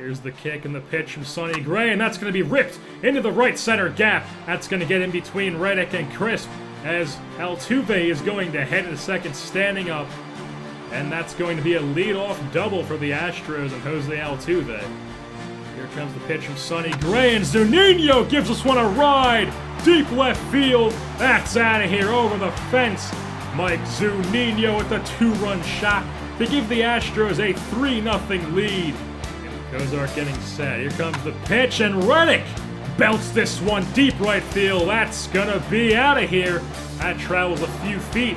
Here's the kick and the pitch from Sonny Gray, and that's going to be ripped into the right center gap. That's going to get in between Reddick and Crisp as Altuve is going to head to second standing up. And that's going to be a leadoff double for the Astros and Jose Altuve. Here comes the pitch from Sonny Gray, and Zunino gives us one a ride. Deep left field. That's out of here over the fence. Mike Zunino with the two-run shot to give the Astros a 3-0 lead. Kozark getting set. Here comes the pitch, and Reddick belts this one deep right field. That's gonna be out of here. That travels a few feet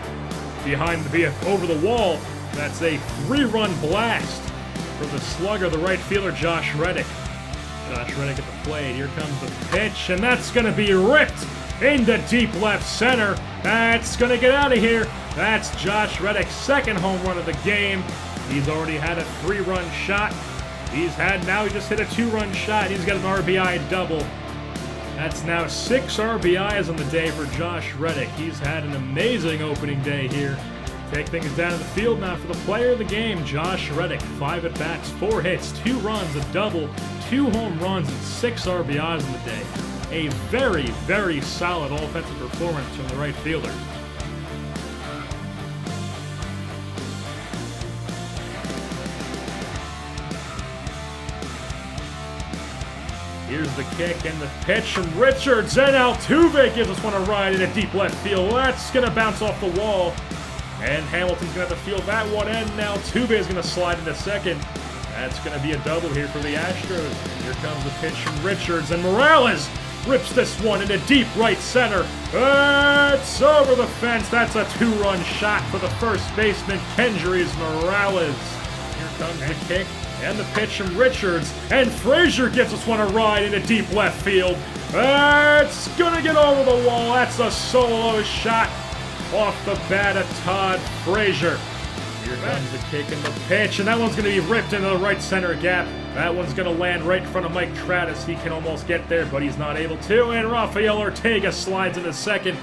behind over the wall. That's a 3-run blast for the slugger, the right fielder, Josh Reddick. Josh Reddick at the plate. Here comes the pitch, and that's gonna be ripped into deep left center. That's gonna get out of here. That's Josh Reddick's second home run of the game. He's already had a 3-run shot. Now he just hit a 2-run shot. He's got an RBI double. That's now 6 RBIs on the day for Josh Reddick. He's had an amazing opening day here. Take things down to the field now for the player of the game, Josh Reddick. 5 at-bats, 4 hits, 2 runs, a double, 2 home runs, and 6 RBIs on the day. A very, very solid offensive performance from the right fielder. Here's the kick and the pitch from Richards, and Altuve gives us one a ride in a deep left field. That's going to bounce off the wall, and Hamilton's going to have to field that one, and Altuve is going to slide into second. That's going to be a double here for the Astros. Here comes the pitch from Richards, and Morales rips this one into deep right center. It's over the fence. That's a 2-run shot for the first baseman, Kendrys Morales. Here comes the kick and the pitch from Richards, and Frazier gives us one a ride into deep left field. It's gonna get over the wall. That's a solo shot off the bat of Todd Frazier. Here comes the kick and the pitch, and that one's gonna be ripped into the right center gap. That one's gonna land right in front of Mike Trout. He can almost get there, but he's not able to, and Rafael Ortega slides into second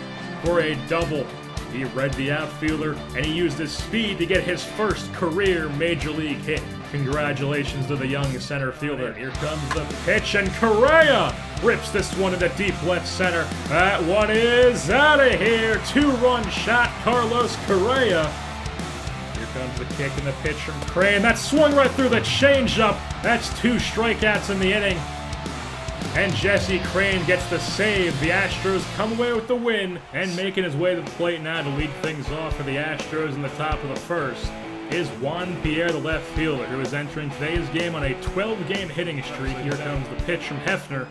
for a double. He read the outfielder, and he used his speed to get his first career Major League hit. Congratulations to the young center fielder. Here comes the pitch, and Correa rips this one into deep left center. That one is out of here. 2-run shot, Carlos Correa. Here comes the kick and the pitch from Crane. That swung right through the changeup. That's 2 strikeouts in the inning. And Jesse Crane gets the save. The Astros come away with the win, and making his way to the plate now to lead things off for the Astros in the top of the first is Juan Pierre, the left fielder, who is entering today's game on a 12-game hitting streak. Here comes the pitch from Hefner,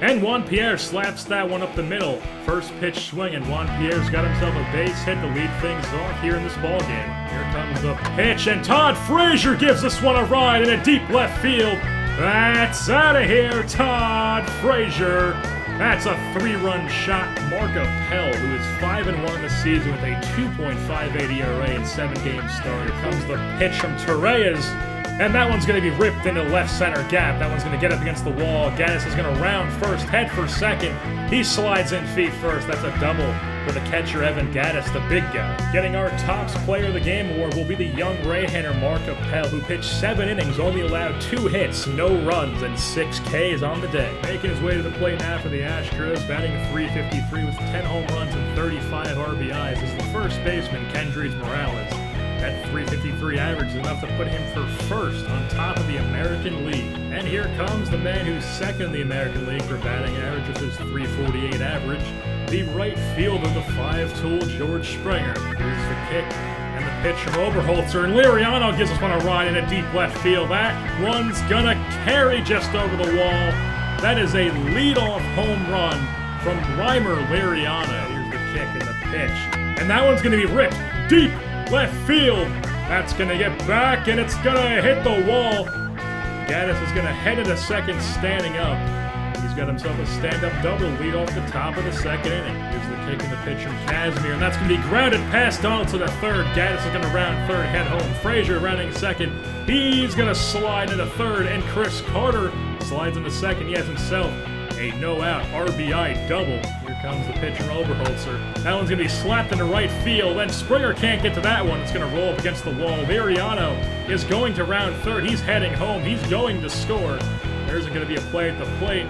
and Juan Pierre slaps that one up the middle. First pitch swing, and Juan Pierre's got himself a base hit to lead things off here in this ballgame. Here comes the pitch, and Todd Frazier gives this one a ride in a deep left field. That's out of here, Todd Frazier. That's a 3-run shot. Mark Appel, who is 5-1 this season with a 2.58 ERA in 7 games started. Here comes the pitch from Torreyes, and that one's going to be ripped into left center gap. That one's going to get up against the wall. Gaddis is going to round first, head for second. He slides in feet first. That's a double for the catcher, Evan Gaddis, the big guy. Getting our Topps Player of the Game award will be the young Ray-hander Mark Appel, who pitched 7 innings, only allowed 2 hits, no runs, and 6 Ks on the day. Making his way to the plate now for the Astros, batting .353 with 10 home runs and 35 RBIs, is the first baseman, Kendrys Morales. That .353 average is enough to put him for first on top of the American League. And here comes the man who's second in the American League for batting average with his .348 average, the right fielder, the 5-tool George Springer. Here's the kick and the pitch from Oberholzer, and Liriano gives us one a ride in a deep left field. That one's gonna carry just over the wall. That is a leadoff home run from Reimer Liriano. Here's the kick and the pitch, and that one's gonna be ripped deep left field. That's gonna get back, and it's gonna hit the wall. Gaddis is gonna head into second standing up. He's got himself a stand-up double lead off the top of the second inning. Here's the kick and the pitch from Casimir, and that's going to be grounded past Donald to the third. Gaddis is going to round third, head home. Frazier rounding second. He's going to slide into third, and Chris Carter slides into second. He has himself a no-out RBI double. Here comes the pitcher, Oberholzer. That one's going to be slapped into right field. Then Springer can't get to that one. It's going to roll up against the wall. Viriano is going to round third. He's heading home. He's going to score. There's going to be a play at the plate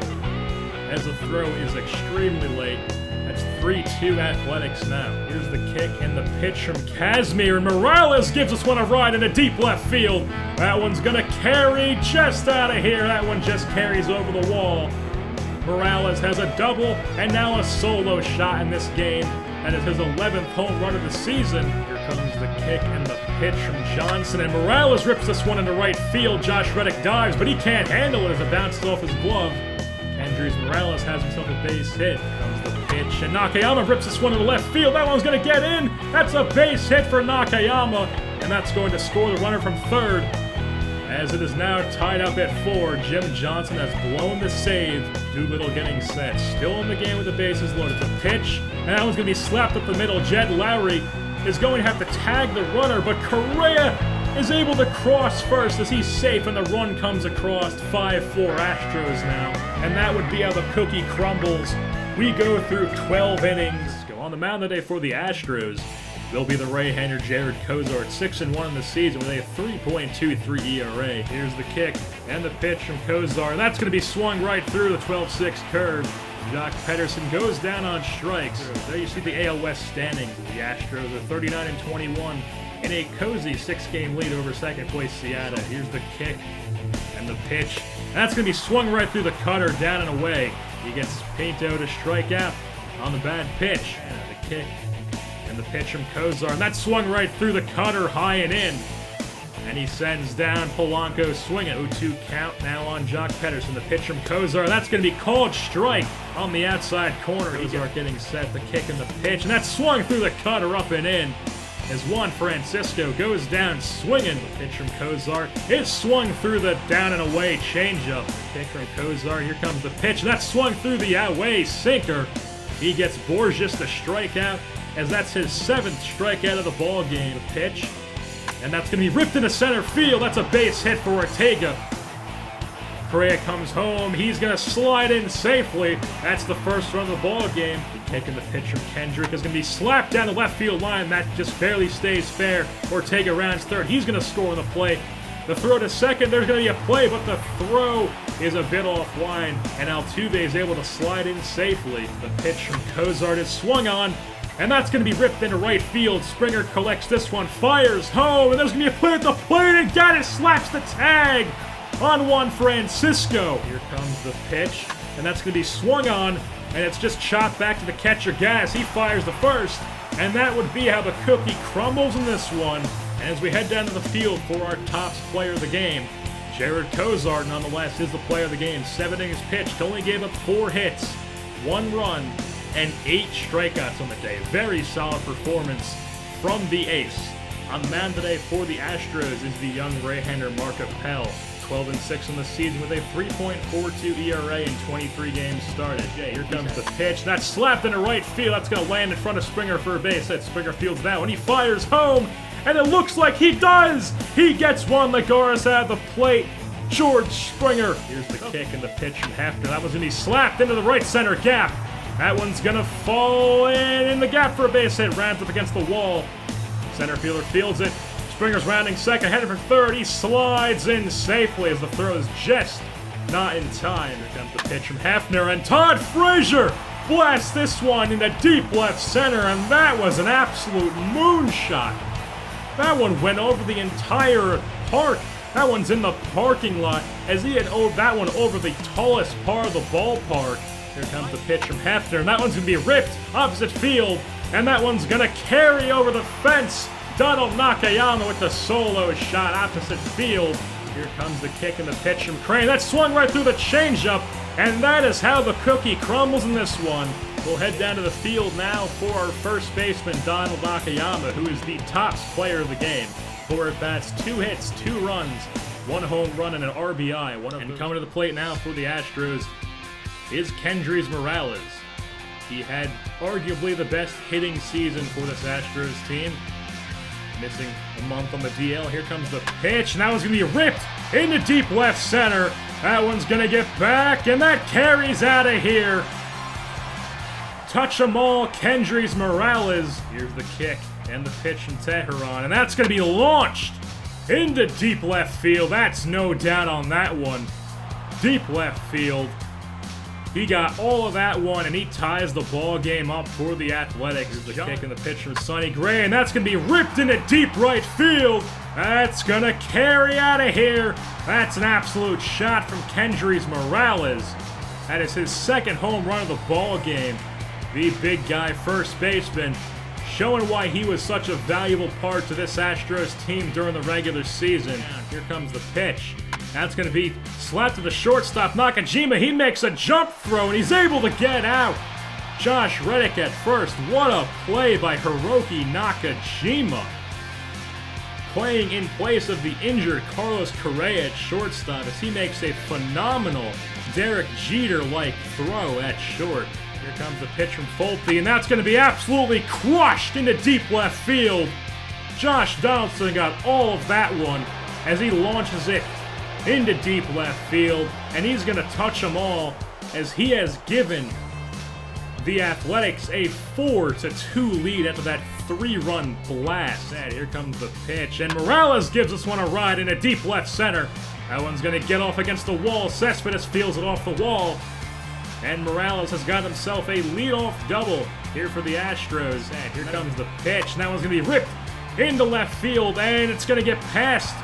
as the throw is extremely late. That's 3-2 Athletics now. Here's the kick and the pitch from Kazmir. And Morales gives us one a ride in a deep left field. That one's going to carry just out of here. That one just carries over the wall. Morales has a double and now a solo shot in this game. That is his 11th home run of the season. Here comes the kick and the pitch from Johnson. And Morales rips this one into right field. Josh Reddick dives, but he can't handle it as it bounces off his glove. Kendrys Morales has himself a base hit. Comes the pitch, and Nakayama rips this one to the left field. That one's going to get in. That's a base hit for Nakayama, and that's going to score the runner from third. As it is now tied up at 4, Jim Johnson has blown the save. Doolittle getting set. Still in the game with the bases loaded. The pitch, and that one's going to be slapped up the middle. Jed Lowry is going to have to tag the runner, but Correa is able to cross first as he's safe, and the run comes across. 5-4 Astros now. And that would be how the cookie crumbles. We go through 12 innings. Go on the mound today for the Astros. Will be the right-hander Jared Kozar at 6-1 in the season with a 3.23 ERA. Here's the kick and the pitch from Kozar, and that's going to be swung right through the 12-6 curve. Jock Pederson goes down on strikes. There you see the AL West standings. The Astros are 39-21 in a cozy 6-game lead over second-place Seattle. Here's the kick and the pitch. That's going to be swung right through the cutter, down and away. He gets Pinto to strike out on the bad pitch. And the kick and the pitch from Kozar, and that swung right through the cutter, high and in. And he sends down Polanco swinging. 0-2 count now on Jock Pederson. The pitch from Kozar, that's going to be called strike on the outside corner. Kozar getting set, the kick and the pitch, and that swung through the cutter, up and in. As Juan Francisco goes down swinging. The pitch from Kozar is swung through the down and away changeup. Kick from Kozar, here comes the pitch, and that's swung through the away sinker. He gets Borges to strike out, as that's his 7th strikeout of the ball game. Pitch, and that's going to be ripped into center field. That's a base hit for Ortega. Correa comes home. He's going to slide in safely. That's the first run of the ball game. The kick and the pitch from Kendrick is going to be slapped down the left field line. That just barely stays fair. Ortega rounds third. He's going to score on the play. The throw to second, there's going to be a play, but the throw is a bit offline, and Altuve is able to slide in safely. The pitch from Kozar is swung on, and that's going to be ripped into right field. Springer collects this one, fires home, and there's going to be a play at the plate, and Gaddis slaps the tag on Juan Francisco. Here comes the pitch, and that's going to be swung on, and it's just chopped back to the catcher, Gaddis. He fires the first, and that would be how the cookie crumbles in this one. And as we head down to the field for our tops player of the game, Jared Kozar, nonetheless, is the player of the game. 7 innings pitched, only gave up 4 hits, 1 run, and 8 strikeouts on the day. Very solid performance from the ace. On the mound today for the Astros is the young right-hander Mark Appel. 12-6 in the season with a 3.42 ERA in 23 games started. Here comes the pitch. That's slapped into right field. That's going to land in front of Springer for a base hit. Springer fields that one. He fires home, and it looks like he does. He gets Juan Lagares out of the plate. George Springer. Here's the kick and the pitch from Hefner. That one's going to be slapped into the right center gap. That one's going to fall in the gap for a base hit. Rounds up against the wall. Center fielder fields it. Springer's rounding second, headed for third. He slides in safely as the throw is just not in time. Here comes the pitch from Hefner, and Todd Frazier blasts this one into deep left center, and that was an absolute moonshot. That one went over the entire park. That one's in the parking lot as he had owed that one over the tallest part of the ballpark. Here comes the pitch from Hefner, and that one's going to be ripped opposite field, and that one's going to carry over the fence. Donald Nakayama with the solo shot opposite field. Here comes the kick and the pitch from Crane. That swung right through the changeup, and that is how the cookie crumbles in this one. We'll head down to the field now for our first baseman, Donald Nakayama, who is the tops player of the game. 4 at-bats, 2 hits, 2 runs, 1 home run, and an RBI. And coming to the plate now for the Astros is Kendrys Morales. He had arguably the best hitting season for this Astros team. Missing a month on the DL. Here comes the pitch, and that one's going to be ripped into deep left center. That one's going to get back, and that carries out of here. touch them all. Kendrys Morales. Here's the kick and the pitch from Teheran. And that's going to be launched into deep left field. That's no doubt on that one. Deep left field. He got all of that one, and he ties the ball game up for the Athletics. Here's the kick and the pitch from Sonny Gray, and that's going to be ripped into deep right field. That's going to carry out of here. That's an absolute shot from Kendrys Morales. That is his second home run of the ball game. The big guy first baseman, showing why he was such a valuable part to this Astros team during the regular season. Here comes the pitch. That's going to be slapped to the shortstop, Nakajima. He makes a jump throw, and he's able to get out. Josh Reddick at first. What a play by Hiroki Nakajima. Playing in place of the injured Carlos Correa at shortstop as he makes a phenomenal Derek Jeter-like throw at short. Here comes the pitch from Folty, and that's going to be absolutely crushed into deep left field. Josh Donaldson got all of that one as he launches it into deep left field, and he's going to touch them all as he has given the Athletics a 4-2 lead after that 3-run blast. And here comes the pitch, and Morales gives this one a ride in a deep left center. That one's going to get off against the wall. Cespedes feels it off the wall, and Morales has got himself a leadoff double here for the Astros. And here comes the pitch, and that one's going to be ripped into left field, and it's going to get past.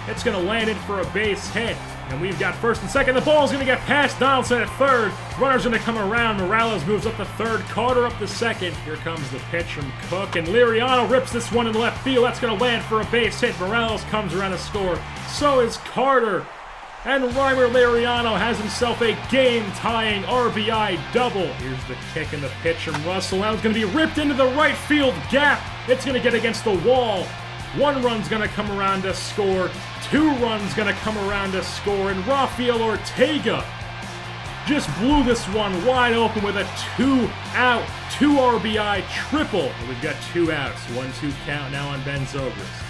It's going to land in for a base hit. And we've got first and second. The ball's going to get past Donaldson at third. Runner's going to come around. Morales moves up to third. Carter up to second. Here comes the pitch from Cook. And Liriano rips this one in left field. That's going to land for a base hit. Morales comes around to score. So is Carter. And Reimer Liriano has himself a game-tying RBI double. Here's the kick and the pitch from Russell. Now it's going to be ripped into the right field gap. It's going to get against the wall. 1 run's going to come around to score. 2 runs going to come around to score. And Rafael Ortega just blew this one wide open with a 2-out, 2 RBI triple. And we've got 2 outs. 1-2 count now on Ben Zobrist.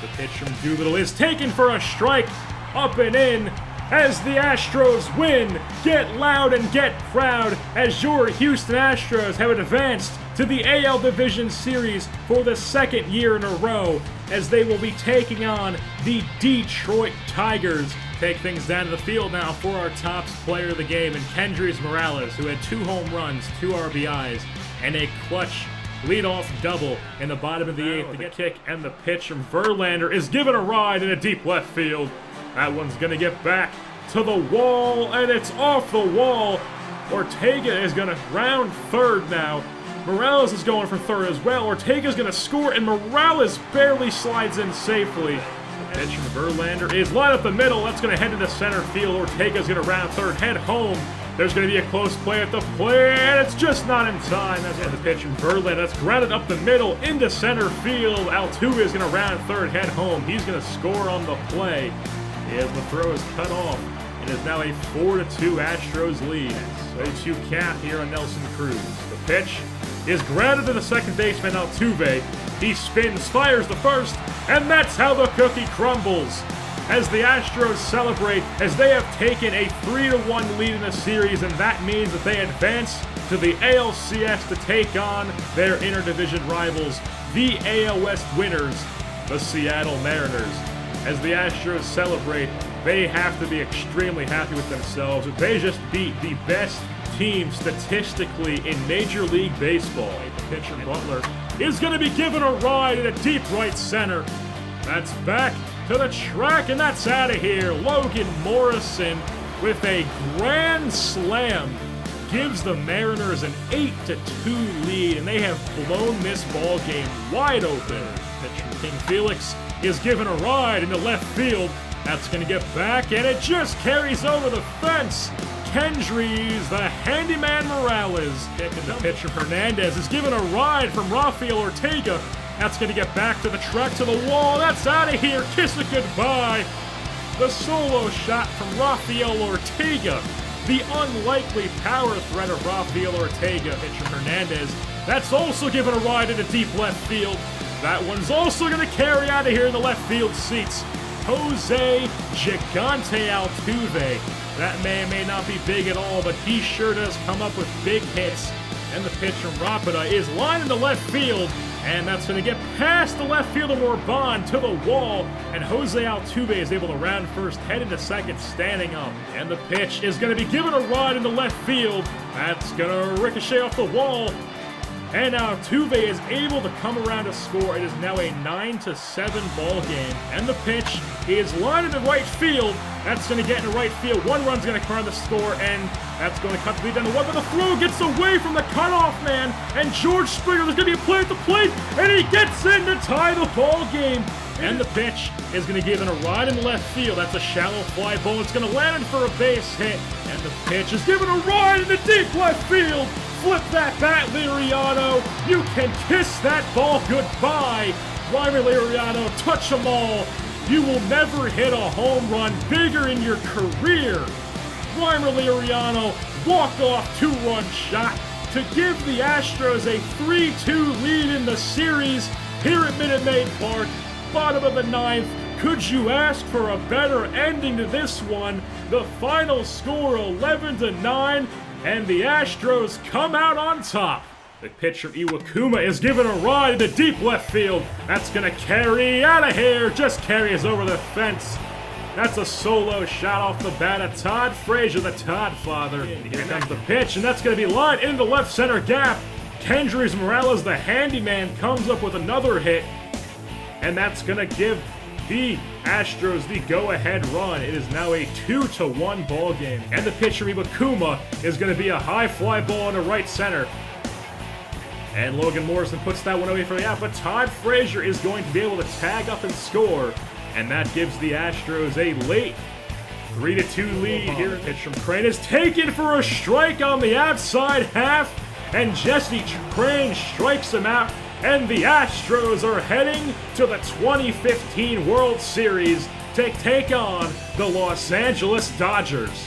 The pitch from Doolittle is taken for a strike. Up and in as the Astros win. Get loud and get proud as your Houston Astros have advanced to the AL Division Series for the 2nd year in a row as they will be taking on the Detroit Tigers. Take things down to the field now for our top player of the game in Kendrys Morales, who had 2 home runs, 2 RBIs, and a clutch leadoff double in the bottom of the 8th. The kick and the pitch from Verlander is given a ride in a deep left field. That one's going to get back to the wall, and it's off the wall. Ortega is going to round third now. Morales is going for third as well. Ortega's going to score, and Morales barely slides in safely. The pitch from Verlander is lined up the middle. That's going to head into center field. Ortega's going to round third, head home. There's going to be a close play at the plate, and it's just not in time. That's the pitch from Verlander. That's grounded up the middle into center field. Altuve is going to round third, head home. He's going to score on the play. As the throw is cut off, it is now a 4-2 Astros lead. So 2 count here on Nelson Cruz. The pitch is grounded to the second baseman Altuve. He spins, fires the first, and that's how the cookie crumbles. As the Astros celebrate, as they have taken a 3-1 lead in the series, and that means that they advance to the ALCS to take on their interdivision rivals, the AL West winners, the Seattle Mariners. As the Astros celebrate, they have to be extremely happy with themselves. They just beat the best team statistically in Major League Baseball. The pitcher Butler is going to be given a ride in a deep right center. That's back to the track, and that's out of here. Logan Morrison with a grand slam gives the Mariners an 8-2 lead, and they have blown this ball game wide open. Pitch from King Felix is given a ride into left field. That's going to get back, and it just carries over the fence. Kendrys, the handyman Morales, kicking the pitch from Hernandez, is given a ride from Rafael Ortega. That's going to get back to the track, to the wall. That's out of here. Kiss it goodbye. The solo shot from Rafael Ortega. The unlikely power threat of Rafael Ortega. Pitch from Hernandez. That's also given a ride into deep left field. That one's also going to carry out of here in the left field seats. Jose Gigante Altuve. That may not be big at all, but he sure does come up with big hits And the pitch from Rapida is lined into left field. And that's going to get past the left fielder Morban to the wall. And Jose Altuve is able to round first, head into second, standing up. And the pitch is going to be given a ride into left field. That's going to ricochet off the wall. And Altuve is able to come around to score. It is now a 9-7 ball game. And the pitch is lined into right field. That's going to get into right field. One run's going to come around the score, and that's going to cut the lead down the one. But the throw gets away from the cutoff man. And George Springer, there's going to be a play at the plate, and he gets in to tie the ball game. And the pitch is going to give it a ride in left field. That's a shallow fly ball. It's going to land in for a base hit. And the pitch is given a ride in the deep left field. Flip that bat, Liriano. You can kiss that ball goodbye. Reimer Liriano, touch them all. You will never hit a home run bigger in your career. Reimer Liriano, walk-off two-run shot to give the Astros a 3-2 lead in the series here at Minute Maid Park. Bottom of the ninth. Could you ask for a better ending to this one? The final score 11-9. And the Astros come out on top. The pitch from Iwakuma is given a ride into deep left field. That's going to carry out of here. Just carries over the fence. That's a solo shot off the bat of Todd Frazier, the Todd father. Here comes the pitch, and that's going to be lined into the left center gap. Kendrys Morales, the handyman, comes up with another hit. And that's going to give the Astros the go-ahead run. It is now a 2-1 ball game. And the pitch from Iwakuma is going to be a high fly ball into right center. And Logan Morrison puts that one away for the out, but Todd Frazier is going to be able to tag up and score. And that gives the Astros a late 3-2 lead here. The pitch from Crane is taken for a strike on the outside half. And Jesse Crane strikes him out. And the Astros are heading to the 2015 World Series to take on the Los Angeles Dodgers.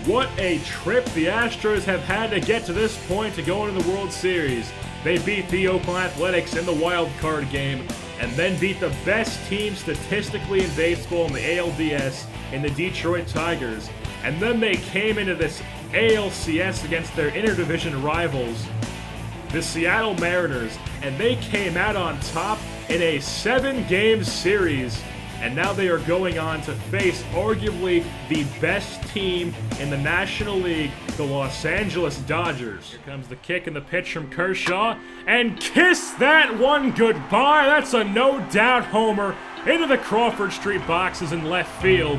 What a trip the Astros have had to get to this point to go into the World Series. They beat the Oakland Athletics in the wild card game, and then beat the best team statistically in baseball in the ALDS in the Detroit Tigers. And then they came into this ALCS against their interdivision rivals, the Seattle Mariners, and they came out on top in a 7-game series, and now they are going on to face arguably the best team in the National League, the Los Angeles Dodgers. Here comes the kick and the pitch from Kershaw, and kiss that one goodbye. That's a no-doubt homer into the Crawford Street boxes in left field,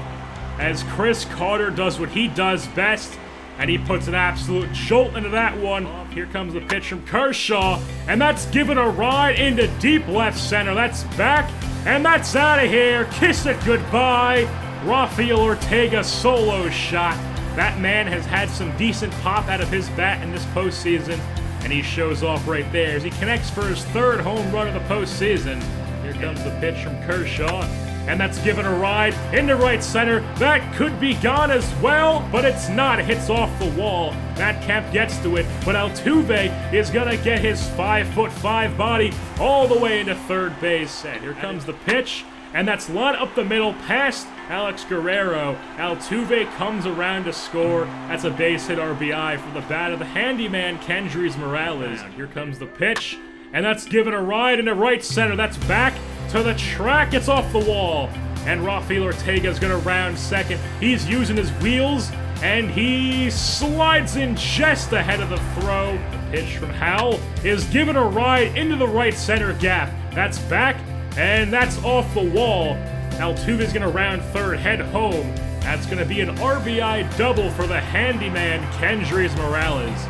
as Chris Carter does what he does best, and he puts an absolute jolt into that one. Here comes the pitch from Kershaw, and that's given a ride into deep left center. That's back, and that's out of here. Kiss it goodbye. Rafael Ortega solo shot. That man has had some decent pop out of his bat in this postseason, and he shows off right there as he connects for his 3rd home run of the postseason. Here comes the pitch from Kershaw, and that's given a ride into right center. That could be gone as well, but it's not. It hits off the wall. Matt Kemp gets to it, but Altuve is going to get his 5'5" body all the way into third base. And here comes the pitch, and that's lined up the middle past Alex Guerrero. Altuve comes around to score. That's a base hit RBI from the bat of the handyman, Kendrys Morales. Here comes the pitch, and that's given a ride into right center. That's back to the track. It's off the wall, and Rafael Ortega is going to round second. He's using his wheels, and he slides in just ahead of the throw. The pitch from Howell is given a ride into the right center gap. That's back, and that's off the wall. Altuve is going to round third, head home. That's going to be an RBI double for the handyman, Kendrys Morales.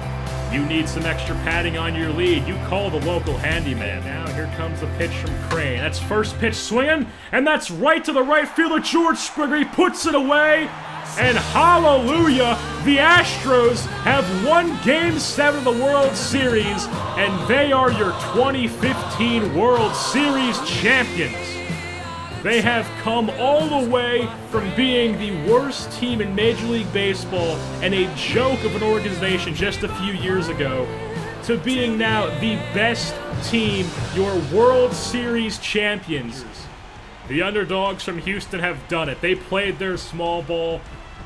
You need some extra padding on your lead, you call the local handyman. Now here comes the pitch from Crane. That's first pitch swinging, and that's right to the right fielder, George Springer. He puts it away, and hallelujah, the Astros have won Game 7 of the World Series, and they are your 2015 World Series champions. They have come all the way from being the worst team in Major League Baseball and a joke of an organization just a few years ago to being now the best team, your World Series champions. The underdogs from Houston have done it. They played their small ball.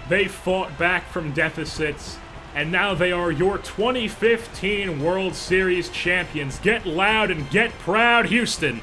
They fought back from deficits, and now they are your 2015 World Series champions. Get loud and get proud, Houston.